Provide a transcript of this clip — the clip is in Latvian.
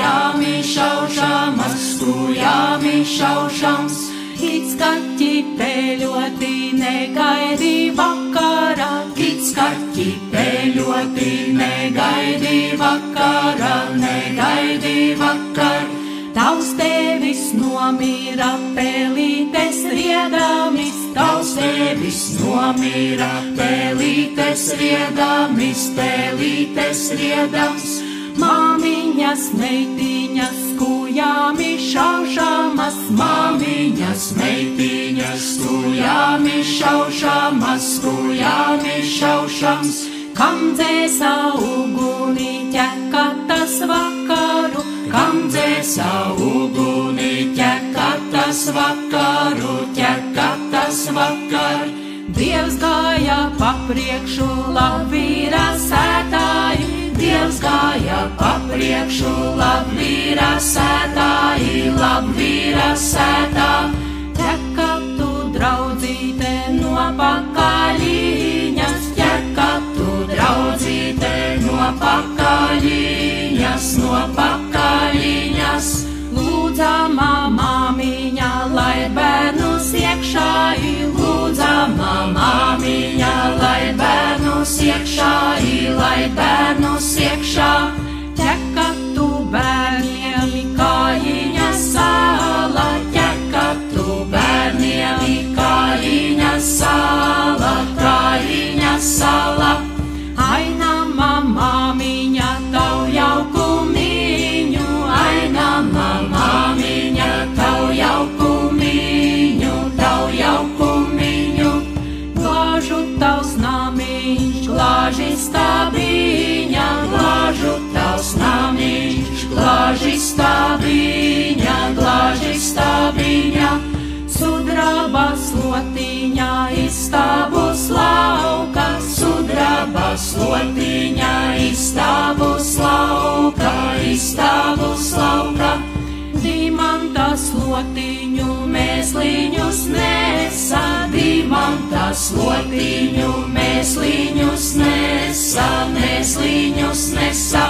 skujāmi šaušamas, skujāmi šaušams. It skaķi peļoti negaidi vakarā, it skaķi peļoti negaidi vakarā, negaidi vakar. Tavs tevis nomira pelītes riedamis, tavs tevis nomira pelītes riedamis, pelītes riedams. Māmiņas meitiņas skujāmi šaušamas, māmiņas meitiņas skujāmi šaušamas, skujāmi šaušams. Kam dzēsā uguni ķeka tas vakaru, kam dzēsā uguni ķeka tas vakaru, ķeka tas vakar. Dievs gāja papriekšu labvīra sētāji, Dievs gāja papriekšu labvīra sētāji, labvīra sētā. Ķeka tu draudzīte no pakaļiņas, ķeka tu draudzīte no pakaļiņas, no pakaļiņas. Lūdzamā māmiņa, lai bērnus iekšā, lūdzamā māmiņa, lai bērnus iekšā, lai bērnus iekšā. Ķeka tu bērniem kājiņas sāla, ķeka tu bērniem kājiņas sāla, kājiņas sāla. Ainamā māmiņa, tavu jaukumiņu, ainamā māmiņa, tavu jaukumiņu, tavu jaukumiņu. Glāžu tavs namiņš, glāži stabiņa, glāžu tavs namiņš, glāži stabiņa, glāži stabiņa. Sudraba slotiņa, istabus lauka, sudraba slotiņa, istabus lauka, istabus lauka. Dimanta slotiņu mēsliņus nesa, dimanta slotiņu mēsliņus nesa, mēsliņus nesa.